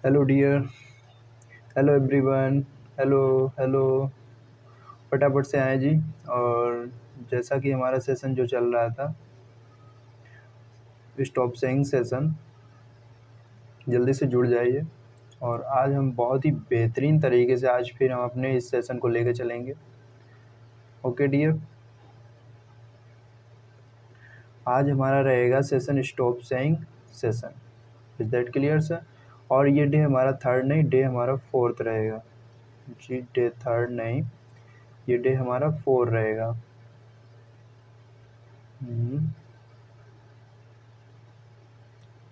Hello dear, hello everyone, hello hello. फटाफट से आए जी। और जैसा कि हमारा सेशन जो चल रहा था, स्टॉप सेइंग सेशन, जल्दी से जुड़ जाइए। और आज हम बहुत ही बेहतरीन तरीके से आज फिर हम अपने इस सेशन को लेकर चलेंगे। ओके डियर, आज हमारा रहेगा session stop saying session. Is that clear sir? और ये डे हमारा थर्ड नहीं, डे हमारा फोर्थ रहेगा जी। डे थर्ड नहीं, ये डे हमारा फोर रहेगा।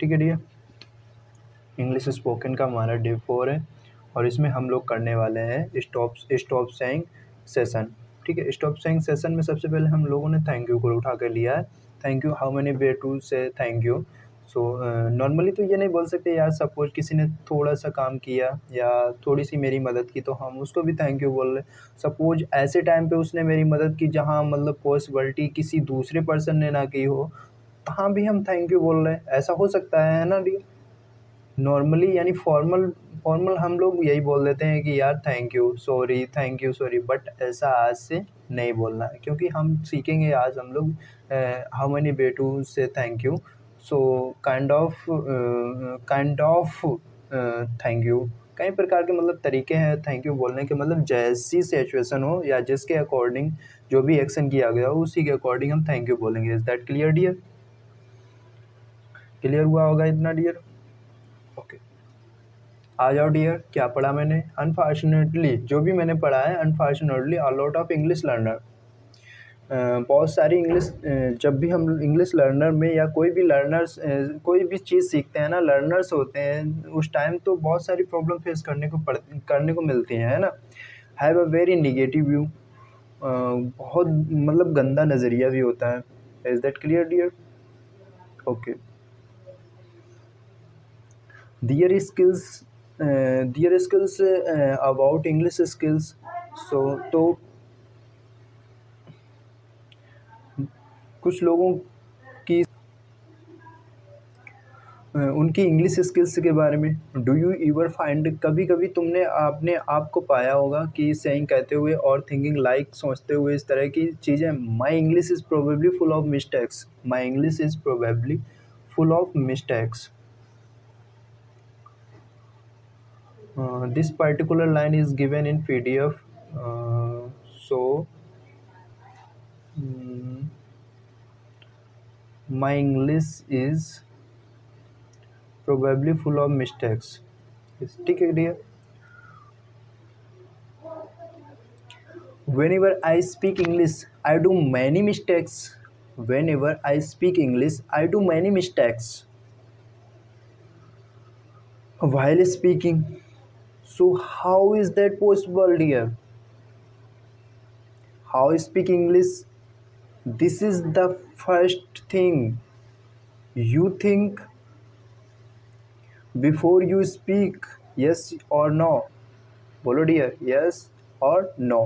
ठीक है डियर, इंग्लिश स्पोकन का हमारा डे 4 है और इसमें हम लोग करने वाले हैं स्टॉप सेइंग सेशन। ठीक है, स्टॉप सेइंग सेशन में सबसे पहले हम लोगों ने थैंक यू को उठा कर लिया है। Thank you, how many way to say thank you. So normally तो ये नहीं बोल सकते यार, सपोज किसी ने थोड़ा सा काम किया या थोड़ी सी मेरी मदद की तो हम उसको भी थैंक यू बोल रहे। सपोज ऐसे टाइम पे उसने मेरी मदद की जहाँ मतलब पॉसिबिलिटी किसी दूसरे पर्सन ने ना की हो, तहाँ भी हम थैंक यू बोल रहे हैं। ऐसा हो सकता है ना डी? नॉर्मली यानी फॉर्मल फॉर्मल हम लोग यही बोल देते हैं कि यार thank you sorry, thank you sorry, but ऐसा आज से नहीं बोलना है क्योंकि हम सीखेंगे आज हम लोग how many way to say thank you. So kind of thank you, कई प्रकार के मतलब तरीके हैं थैंक यू बोलने के। मतलब जैसी सिचुएशन हो या जिसके अकॉर्डिंग जो भी एक्शन किया गया हो उसी के अकॉर्डिंग हम थैंक यू बोलेंगे। Is that clear dear? Clear हुआ होगा इतना डियर? ओके, आ जाओ डियर। क्या पढ़ा मैंने? अनफॉर्चुनेटली जो भी मैंने पढ़ा है, unfortunately a lot of English learner, बहुत सारी इंग्लिश, जब भी हम इंग्लिश लर्नर में या कोई भी लर्नर्स कोई भी चीज़ सीखते हैं ना, लर्नर्स होते हैं उस टाइम तो बहुत सारी प्रॉब्लम फेस करने को मिलती हैं, है ना। Have a very negative view, बहुत मतलब गंदा नज़रिया भी होता है। Is that clear dear? Okay, their skills about English skills। सो तो कुछ लोगों की उनकी इंग्लिश स्किल्स के बारे में, डू यू इवर फाइंड, कभी कभी तुमने अपने आप को पाया होगा कि सेइंग कहते हुए और थिंकिंग लाइक सोचते हुए इस तरह की चीज़ें, my English is probably full of mistakes, my English is probably full of mistakes. This particular line is given in PDF. So mm, my English is probably full of mistakes। ठीक है dear? Whenever I speak English, I do many mistakes। Whenever I speak English, I do many mistakes while speaking। So how is that possible, dear? How speak English? This is the first thing you think before you speak। Yes or no? बोलो dear, yes और no.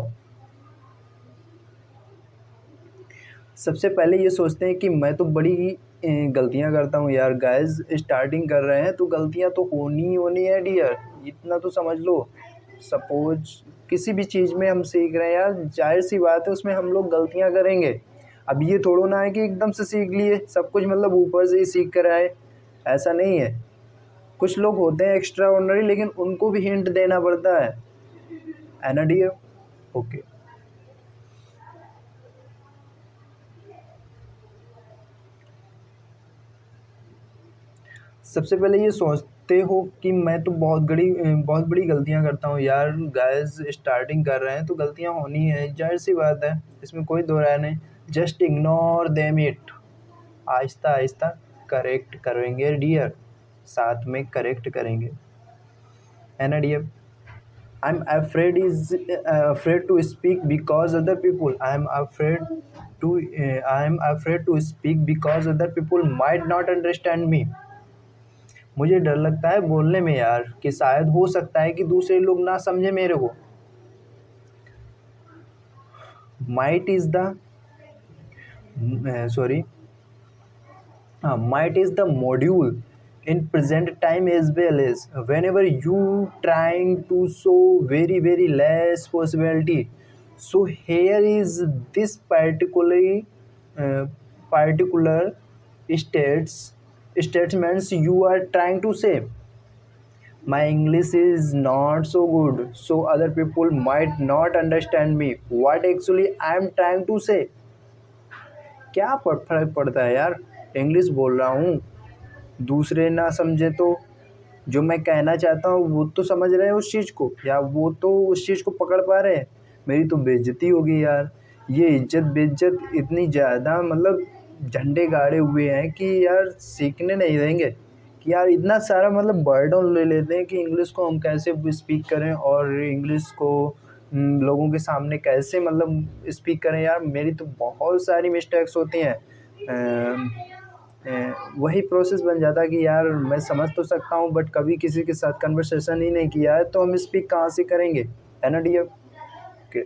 सबसे पहले ये सोचते हैं कि मैं तो बड़ी गलतियां करता हूँ यार। गाइस स्टार्टिंग कर रहे हैं तो गलतियां तो होनी ही होनी है डियर, इतना तो समझ लो। सपोज किसी भी चीज़ में हम सीख रहे हैं यार, जाहिर सी बात है उसमें हम लोग गलतियां करेंगे। अब ये थोड़ा ना है कि एकदम से सीख लिए सब कुछ, मतलब ऊपर से ही सीख कर आए, ऐसा नहीं है। कुछ लोग होते हैं एक्स्ट्रा ऑर्डिनरी, लेकिन उनको भी हिंट देना पड़ता है ना डियर? ओके, सबसे पहले ये सोचते हो कि मैं तो बहुत बड़ी गलतियां करता हूँ यार। गाइस स्टार्टिंग कर रहे हैं तो गलतियां होनी है, जाहिर सी बात है, इसमें कोई दो राय नहीं। Just ignore them it, Aahista Aahista correct करेंगे डियर, साथ में करेक्ट करेंगे, है ना dear? I am afraid to speak because other people, I am afraid to speak because other people might not understand me. मुझे डर लगता है बोलने में यार कि शायद हो सकता है कि दूसरे लोग ना समझे मेरे को। माइट इज द सॉरी, हाँ, might is the module in present time as well as whenever you trying to show very less possibility. So here is this uh, particular states statements you are trying to say. My English is not so good, so other people might not understand me what actually I am trying to say. क्या फर्क पड़ता है यार, English बोल रहा हूँ, दूसरे ना समझे तो जो मैं कहना चाहता हूँ वो तो समझ रहे हैं उस चीज़ को, या वो तो उस चीज़ को पकड़ पा रहे हैं। मेरी तो बेइज्जती होगी यार। ये इज्जत बेइज्जत इतनी ज़्यादा मतलब झंडे गाड़े हुए हैं कि यार सीखने नहीं देंगे, कि यार इतना सारा मतलब बर्डन ले लेते हैं कि इंग्लिश को हम कैसे स्पीक करें और इंग्लिश को लोगों के सामने कैसे मतलब स्पीक करें। यार मेरी तो बहुत सारी मिस्टेक्स होती हैं। वही प्रोसेस बन जाता है कि यार मैं समझ तो सकता हूँ बट कभी किसी के साथ कन्वर्सेशन ही नहीं किया है तो हम स्पीक कहाँ से करेंगे, है ना डियर। ओके,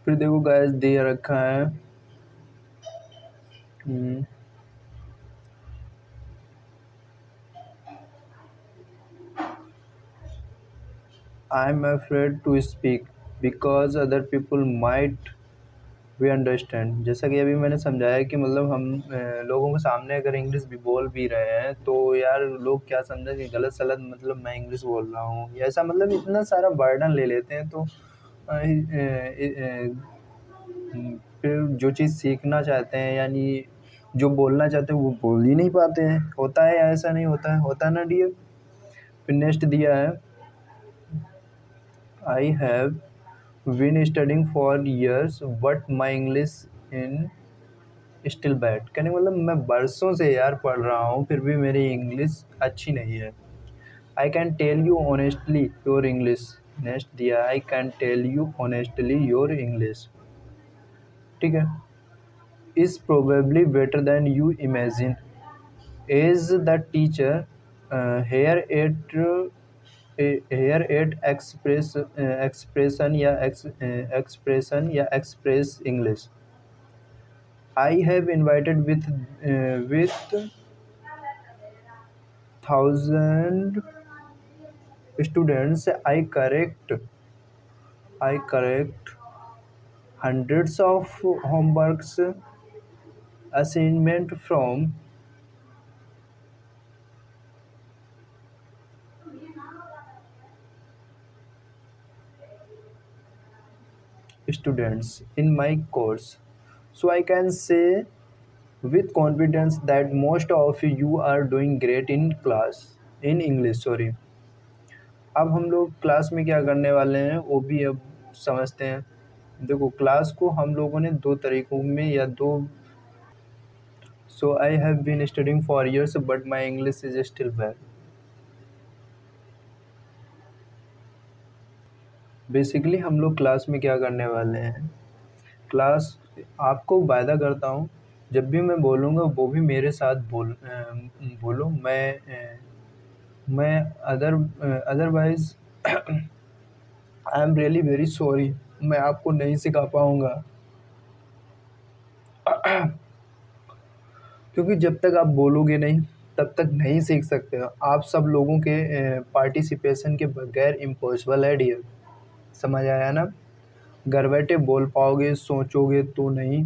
फिर देखो गाइस दिया रखा है I am afraid to speak because other people might we understand. जैसा कि अभी मैंने समझाया कि मतलब हम लोगों के सामने अगर इंग्लिश भी बोल भी रहे हैं तो यार लोग क्या समझे कि गलत सलत मतलब मैं इंग्लिश बोल रहा हूँ, या ऐसा मतलब इतना सारा बर्डन ले लेते हैं। तो फिर जो चीज़ सीखना चाहते हैं यानी जो बोलना चाहते हैं वो बोल ही नहीं पाते हैं। होता है या ऐसा नहीं होता है, होता है ना डियर। फिर नेक्स्ट दिया है I have been studying for years but my English in still bad. कहने का मतलब मैं बरसों से यार पढ़ रहा हूँ फिर भी मेरी इंग्लिश अच्छी नहीं है। I can tell you honestly your English. Next दिया I can tell you honestly your English, ठीक है, is probably better than you imagine as the teacher here at expression या express English. I have invited with thousand students. I correct hundreds of homeworks assignment from students in my course. So I can say with confidence that most of you are doing great in class in English. Sorry, अब हम लोग class में क्या करने वाले हैं वो भी अब समझते हैं। देखो क्लास को हम लोगों ने दो तरीकों में या दो। So I have been studying for years but my English is still bad. Basically हम लोग क्लास में क्या करने वाले हैं, क्लास आपको वायदा करता हूँ जब भी मैं बोलूँगा वो भी मेरे साथ बोलो। मैं otherwise I am really very sorry, मैं आपको नहीं सिखा पाऊँगा क्योंकि जब तक आप बोलोगे नहीं तब तक नहीं सीख सकते हो। आप सब लोगों के पार्टिसिपेशन के बगैर इम्पॉसिबल है डियर। समझ आया ना। घर बैठे बोल पाओगे सोचोगे तो नहीं,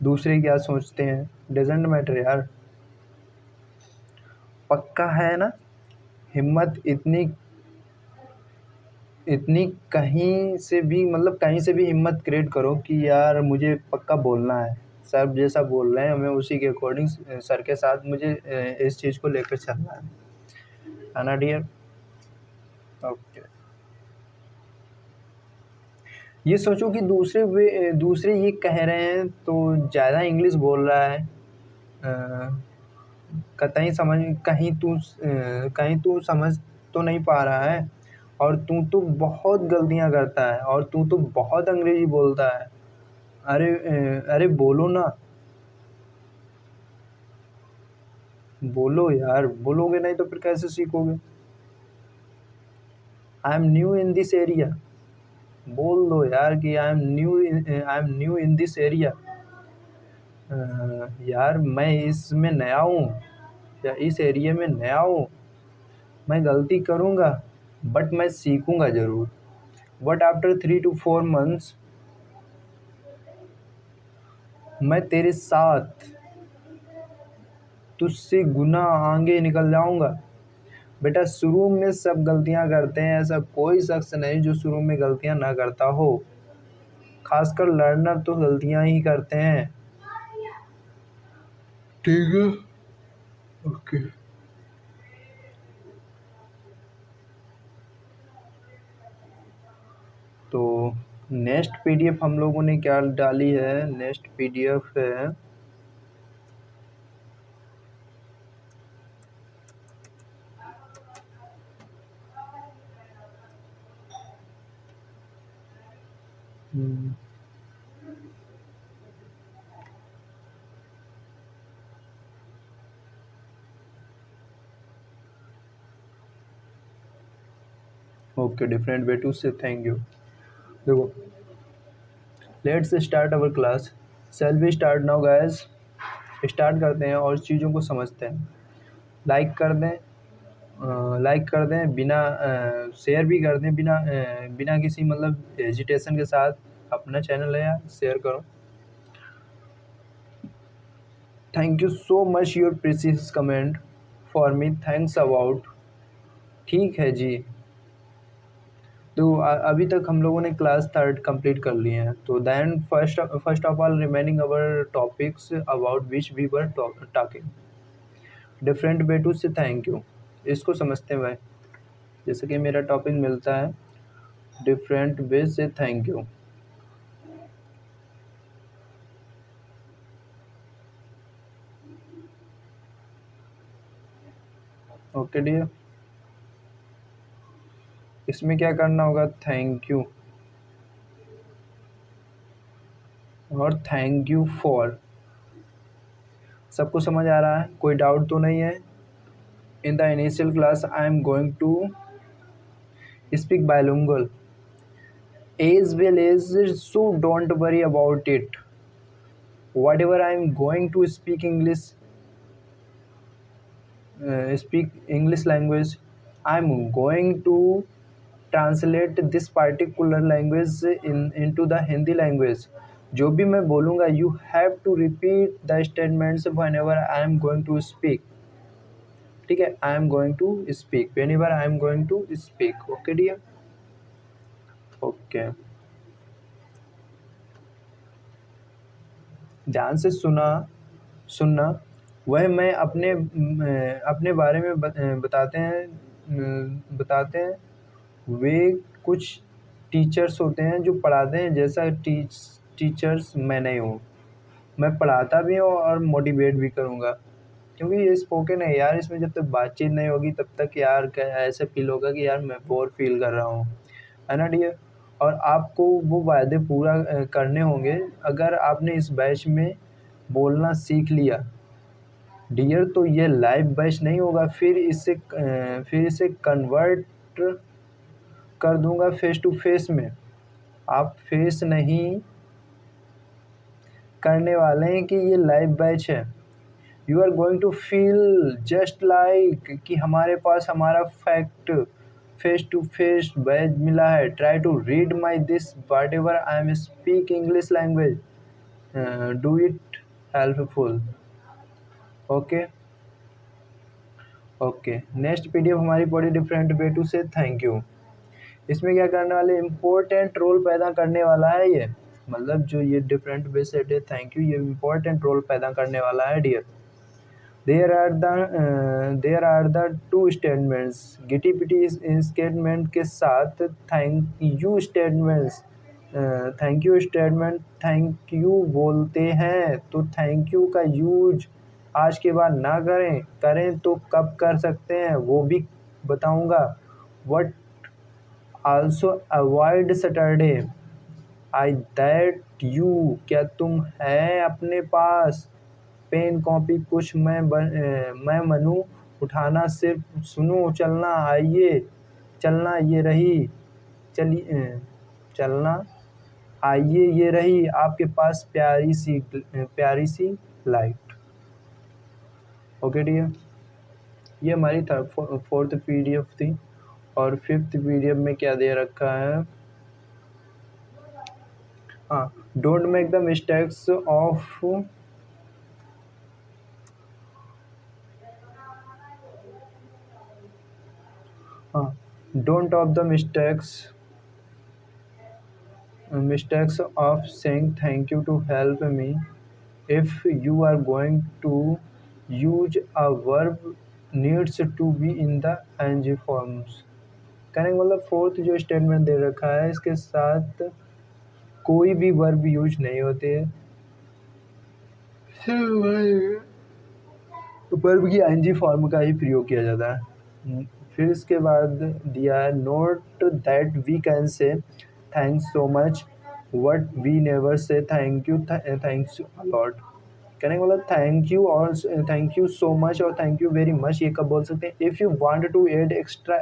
दूसरे क्या सोचते हैं डजेंट मैटर यार। पक्का है ना। हिम्मत इतनी इतनी कहीं से भी मतलब कहीं से भी हिम्मत क्रिएट करो कि यार मुझे पक्का बोलना है। सर जैसा बोल रहे हैं हमें उसी के अकॉर्डिंग सर के साथ मुझे इस चीज़ को लेकर चलना है ना डियर। ओके, ये सोचो कि दूसरे ये कह रहे हैं तो ज़्यादा इंग्लिश बोल रहा है, कतई समझ कहीं तू समझ तो नहीं पा रहा है, और तू तो बहुत गलतियां करता है, और तू तो बहुत अंग्रेजी बोलता है। अरे बोलो ना, बोलो यार, बोलोगे नहीं तो फिर कैसे सीखोगे। I am new in this area. बोल दो यार कि I am new in this area. यार मैं इसमें नया हूँ या इस एरिया में नया हूँ, मैं गलती करूँगा बट मैं सीखूँगा ज़रूर। बट आफ्टर 3 to 4 months मैं तेरे साथ तुझसे गुना आगे निकल जाऊँगा। बेटा शुरू में सब गलतियाँ करते हैं, ऐसा कोई शख्स नहीं जो शुरू में गलतियाँ ना करता हो। खासकर लर्नर तो गलतियाँ ही करते हैं। ठीक है, ओके। तो नेक्स्ट पीडीएफ हम लोगों ने क्या डाली है, नेक्स्ट पीडीएफ है okay, different way to say thank you. देखो, let's start our class. Shall we start now guys? Start करते हैं और चीज़ों को समझते हैं। लाइक कर दें, लाइक कर दें, बिना शेयर भी कर दें, बिना किसी मतलब हेजिटेशन के साथ। अपना चैनल है यार, शेयर करो। Thank you so much your precious comment for me, thanks about. ठीक है जी। तो अभी तक हम लोगों ने क्लास 3 कंप्लीट कर लिए हैं। तो then first of all remaining our topics about which we were talking. Different way to say thank you, इसको समझते हैं भाई। जैसे कि मेरा टॉपिक मिलता है different way say thank you. Okay dear, इसमें क्या करना होगा, थैंक यू और थैंक यू फॉर। सबको समझ आ रहा है? कोई डाउट तो नहीं है? In the initial class I am going to speak bilingual as well as, so don't worry about it. Whatever I am going to speak English language, I am going to translate this particular language into the Hindi language. जो भी मैं बोलूँगा, you have to repeat the statements whenever I am going to speak. ठीक है, I am going to speak whenever I am going to speak. Okay dear? Okay. ध्यान से सुनना। वह मैं अपने बारे में बताते हैं। वे कुछ टीचर्स होते हैं जो पढ़ाते हैं, जैसा टीचर्स मैं नहीं हूँ। मैं पढ़ाता भी हूँ और मोटिवेट भी करूँगा, क्योंकि ये स्पोकन है यार। इसमें जब तक बातचीत नहीं होगी तब तक यार ऐसे फील होगा कि यार मैं बोर फील कर रहा हूँ, है ना डियर? और आपको वो वायदे पूरा करने होंगे अगर आपने इस बैच में बोलना सीख लिया डियर। तो ये लाइव बैच नहीं होगा, फिर इसे कन्वर्ट कर दूंगा फेस टू फेस में। आप फेस नहीं करने वाले हैं कि ये लाइव बैच है। You are going to feel just like कि हमारे पास हमारा fact face to face batch मिला है। Try to read my this whatever I am speak English language, do it helpful. Okay okay, next PDF हमारी पड़ी different way to say thank you. इसमें क्या करने वाले, इम्पोर्टेंट रोल पैदा करने वाला है ये। मतलब जो ये different way say thank you, ये इम्पोर्टेंट रोल पैदा करने वाला है dear. There are the two statements, गिटी पिटी स्टेटमेंट के साथ thank you statements. Thank you statement thank you बोलते हैं, तो थैंक यू का यूज आज के बाद ना करें तो कब कर सकते हैं वो भी बताऊंगा। What also avoid Saturday I that you, क्या तुम है अपने पास पेन कॉपी कुछ मैं मनू उठाना सिर्फ सुनो चलना आइए चलना ये रही चलिए चलना। आइए ये रही आपके पास प्यारी सी लाइट। ओके डियर, ये हमारी फोर्थ पीडीएफ थी। और फिफ्थ पीडीएफ में क्या दे रखा है? हाँ, don't make the mistakes of don't of the mistakes of saying thank you to help me. If you are going to use a verb needs to be in the ing forms। कहने का मतलब fourth जो statement दे रखा है इसके साथ कोई भी वर्ब यूज नहीं होते हैं, वर्ब की ing फॉर्म का ही प्रयोग किया जाता है। फिर इसके बाद दिया है note that we can say thanks so much what we never say thank you thanks a lot. कहने का मतलब थैंक यू और थैंक यू सो मच और थैंक यू वेरी मच ये कब बोल सकते हैं? If you want to add extra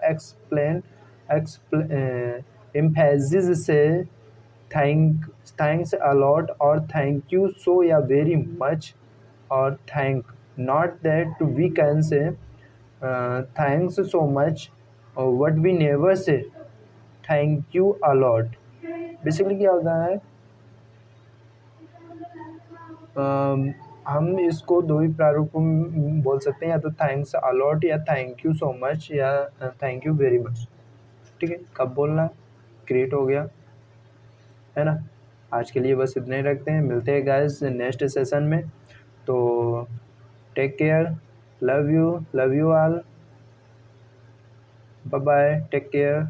emphasis say thanks a lot और थैंक यू सो या वेरी मच और thank. Not that we can say thanks so much what we never say thank you a lot. Basically क्या होता है, हम इसको दो ही प्रारूपों में बोल सकते हैं, या तो थैंक्स अलॉट या थैंक यू सो मच या थैंक यू वेरी मच। ठीक है, कब बोलना है? क्रिएट हो गया है ना। आज के लिए बस इतना ही रखते हैं, मिलते हैं गाइस नेक्स्ट सेशन में। तो take care, love you all, bye bye, take care.